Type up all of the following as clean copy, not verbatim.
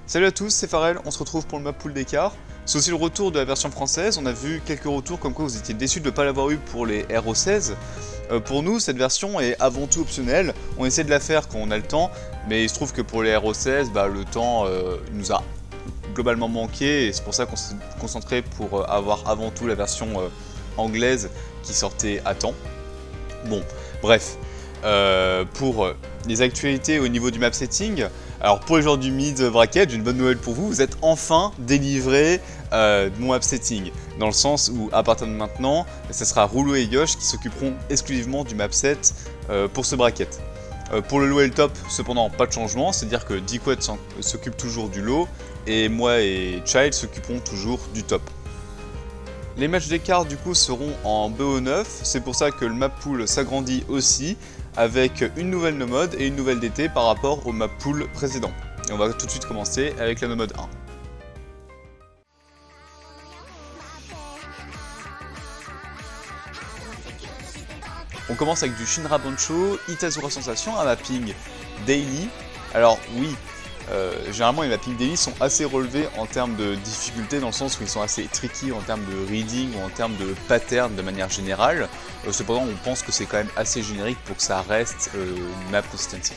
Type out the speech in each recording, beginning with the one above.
Salut à tous, c'est Pharrell, on se retrouve pour le map pool d'écart. C'est aussi le retour de la version française, on a vu quelques retours comme quoi vous étiez déçus de ne pas l'avoir eu pour les RO16. Pour nous, cette version est avant tout optionnelle, on essaie de la faire quand on a le temps, mais il se trouve que pour les RO16, le temps nous a globalement manqué, et c'est pour ça qu'on s'est concentré pour avoir avant tout la version anglaise qui sortait à temps. Bon, bref, pour les actualités au niveau du map setting, alors pour les joueurs du mid bracket, j'ai une bonne nouvelle pour vous, vous êtes enfin délivrés de mon map setting, dans le sens où à partir de maintenant, ce sera Rouleau et Yosh qui s'occuperont exclusivement du map set pour ce bracket. Pour le low et le top, cependant, pas de changement, c'est-à-dire que Dickwet s'occupe toujours du low, et moi et Child s'occuperont toujours du top. Les matchs d'écart du coup seront en BO9, c'est pour ça que le map pool s'agrandit aussi, avec une nouvelle no mode et une nouvelle DT par rapport au map pool précédent. Et on va tout de suite commencer avec la no mode 1. On commence avec du Shinra Bancho, Itazura Sensation, un mapping daily. Alors oui, généralement les mappings daily sont assez relevés en termes de difficulté, dans le sens où ils sont assez tricky en termes de reading ou en termes de pattern de manière générale. Cependant on pense que c'est quand même assez générique pour que ça reste une map consistency.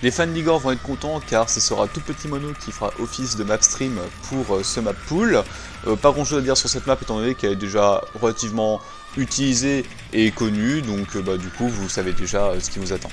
Les fans d'Igor vont être contents car ce sera Tout Petit Mono qui fera office de map stream pour ce map pool. Pas grand chose à dire sur cette map étant donné qu'elle est déjà relativement utilisée et connue, donc du coup vous savez déjà ce qui vous attend.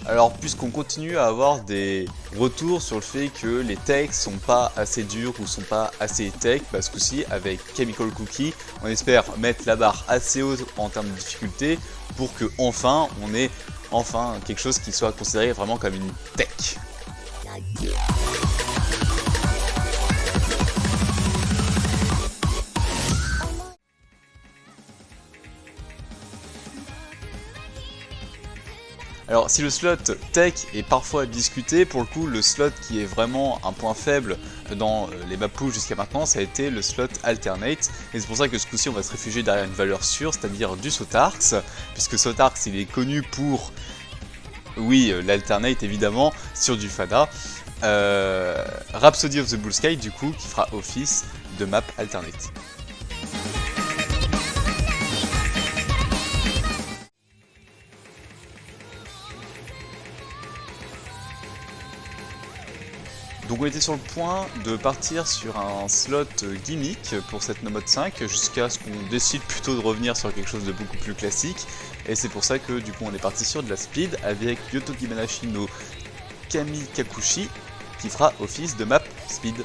Alors puisqu'on continue à avoir des retours sur le fait que les techs sont pas assez durs ou sont pas assez tech, ce coup-ci avec Chemical Cookie, on espère mettre la barre assez haute en termes de difficulté pour que enfin on ait enfin quelque chose qui soit considéré vraiment comme une tech. Alors si le slot tech est parfois discuté, pour le coup le slot qui est vraiment un point faible dans les map pools jusqu'à maintenant, ça a été le slot alternate, et c'est pour ça que ce coup-ci on va se réfugier derrière une valeur sûre, c'est-à-dire du Sotarks, puisque Sotarks il est connu pour, oui, l'alternate évidemment, sur du Fada. Rhapsody of the Bull Sky du coup qui fera office de map alternate. Donc on était sur le point de partir sur un slot gimmick pour cette no mode 5 jusqu'à ce qu'on décide plutôt de revenir sur quelque chose de beaucoup plus classique, et c'est pour ça que du coup on est parti sur de la speed avec Yotogi Manashi no Kamikakushi qui fera office de map speed.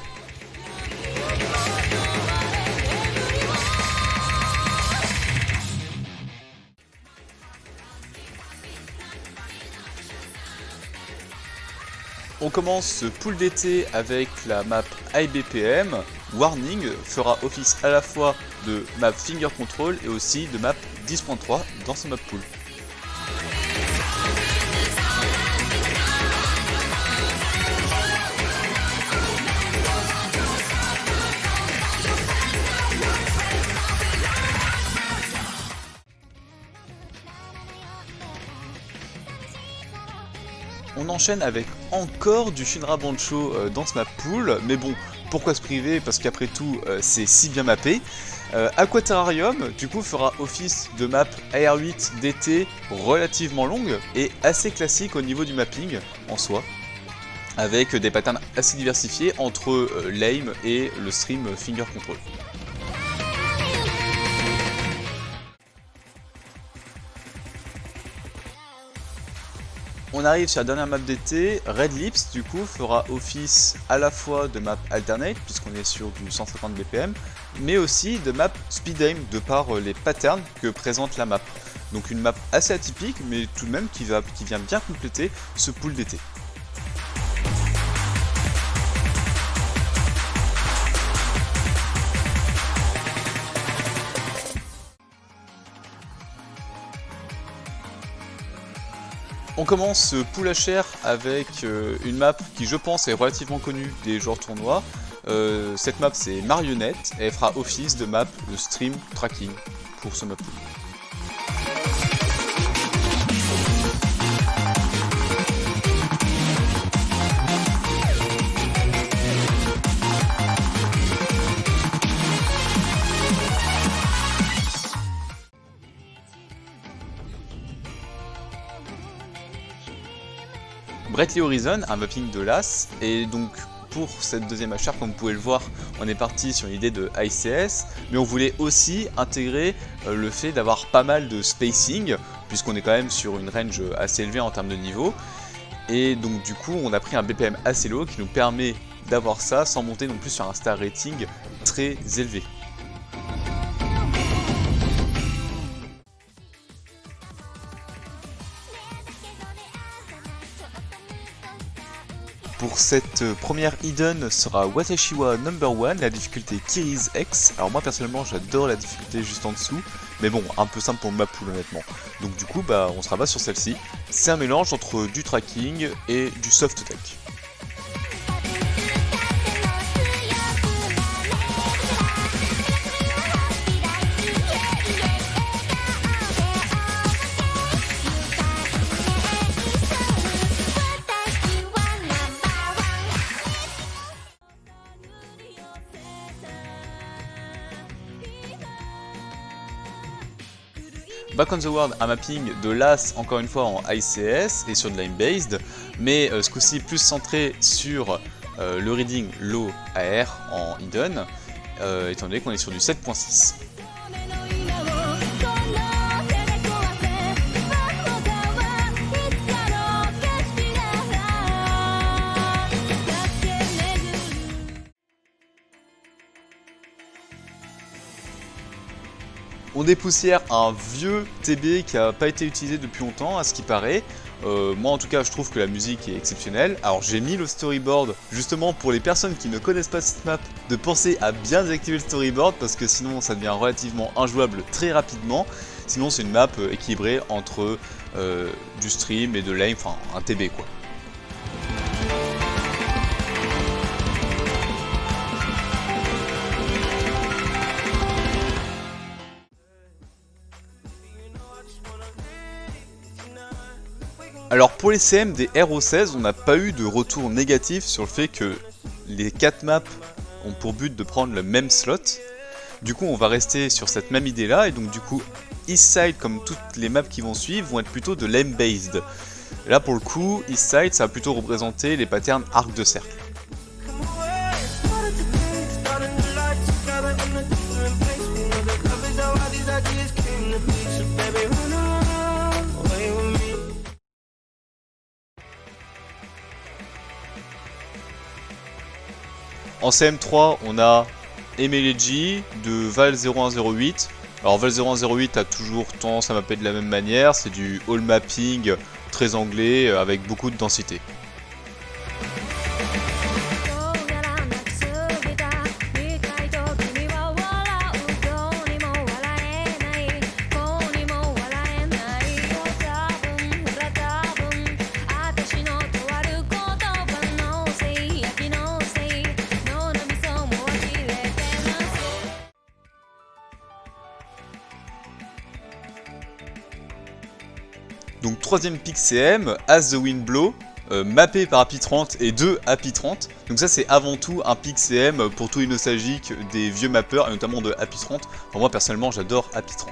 On commence ce pool d'été avec la map IBPM. Warning fera office à la fois de map Finger Control et aussi de map 10.3 dans ce map pool. On enchaîne avec encore du Shinra Bancho dans ce map pool, mais bon, pourquoi se priver, parce qu'après tout c'est si bien mappé. Aquaterrarium du coup fera office de map AR8 d'été relativement longue et assez classique au niveau du mapping en soi, avec des patterns assez diversifiés entre l'AIM et le stream Finger Control. On arrive sur la dernière map d'été, Red Lips du coup fera office à la fois de map alternate puisqu'on est sur du 150 BPM, mais aussi de map speed aim de par les patterns que présente la map. Donc une map assez atypique mais tout de même qui vient bien compléter ce pool d'été. On commence ce pool HR avec une map qui je pense est relativement connue des joueurs tournois. Cette map c'est Marionnette et elle fera office de map de stream tracking pour ce map pool. Bradley Horizon, un mapping de LAS, et donc pour cette deuxième HR, comme vous pouvez le voir, on est parti sur une idée de ICS, mais on voulait aussi intégrer le fait d'avoir pas mal de spacing, puisqu'on est quand même sur une range assez élevée en termes de niveau, et donc du coup on a pris un BPM assez low qui nous permet d'avoir ça sans monter non plus sur un star rating très élevé. Pour cette première hidden sera Watashiwa No.1, la difficulté Kiri's X. Alors moi personnellement j'adore la difficulté juste en dessous, mais bon, un peu simple pour ma pool honnêtement. Donc du coup on se rabat sur celle-ci. C'est un mélange entre du tracking et du soft tech. Back on the World, un mapping de LAS encore une fois en ICS et sur de line based, mais ce coup-ci plus centré sur le reading low AR en hidden, étant donné qu'on est sur du 7.6. On dépoussière un vieux TB qui n'a pas été utilisé depuis longtemps à ce qui paraît. Moi en tout cas je trouve que la musique est exceptionnelle. Alors j'ai mis le storyboard justement pour les personnes qui ne connaissent pas cette map de penser à bien désactiver le storyboard parce que sinon ça devient relativement injouable très rapidement. Sinon c'est une map équilibrée entre du stream et de lane, enfin un TB quoi. Alors pour les CM des RO16, on n'a pas eu de retour négatif sur le fait que les 4 maps ont pour but de prendre le même slot. Du coup on va rester sur cette même idée là et donc du coup Eastside comme toutes les maps qui vont suivre vont être plutôt de lane based. Là pour le coup Eastside ça va plutôt représenter les patterns arc de cercle. En CM3, on a Emeleji de Val 0108. Alors Val 0108 a toujours tendance à mapper de la même manière, c'est du all mapping très anglais avec beaucoup de densité. Donc troisième pick CM, As the Wind Blow, mappé par Happy 30 et de Happy 30. Donc ça c'est avant tout un pick CM pour tous les nostalgiques des vieux mappeurs et notamment de Happy 30. Enfin, moi personnellement j'adore Happy 30.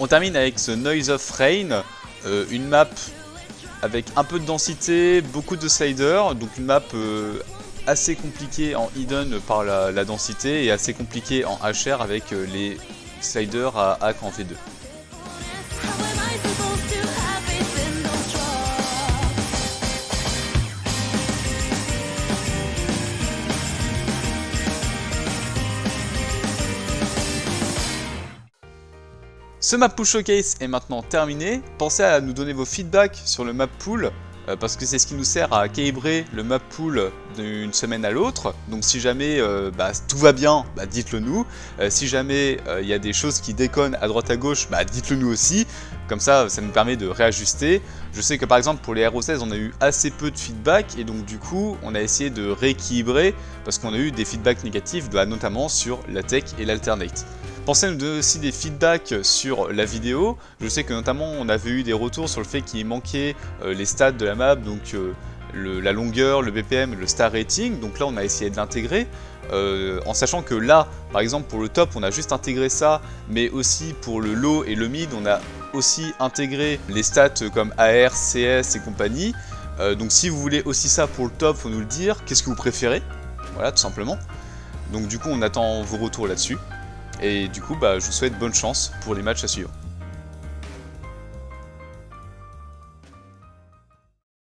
On termine avec The Noise of Rain, une map avec un peu de densité, beaucoup de sliders, donc une map assez compliquée en hidden par la densité et assez compliquée en HR avec les sliders à hack en V2. Ce map pool showcase est maintenant terminé. Pensez à nous donner vos feedbacks sur le map pool parce que c'est ce qui nous sert à calibrer le map pool d'une semaine à l'autre. Donc si jamais tout va bien, dites-le nous. Si jamais il y a des choses qui déconnent à droite à gauche, dites-le nous aussi. Comme ça nous permet de réajuster. Je sais que par exemple pour les RO16 on a eu assez peu de feedback et donc du coup on a essayé de rééquilibrer parce qu'on a eu des feedbacks négatifs notamment sur la tech et l'alternate. Pensez à nous donner aussi des feedbacks sur la vidéo. Je sais que notamment on avait eu des retours sur le fait qu'il manquait les stats de la map, donc la longueur, le BPM, le star rating. Donc là on a essayé de l'intégrer. En sachant que là, par exemple pour le top on a juste intégré ça, mais aussi pour le low et le mid on a aussi intégré les stats comme AR, CS et compagnie. Donc si vous voulez aussi ça pour le top, faut nous le dire. Qu'est-ce que vous préférez? Voilà, tout simplement. Donc du coup on attend vos retours là-dessus. Et du coup, je vous souhaite bonne chance pour les matchs à suivre.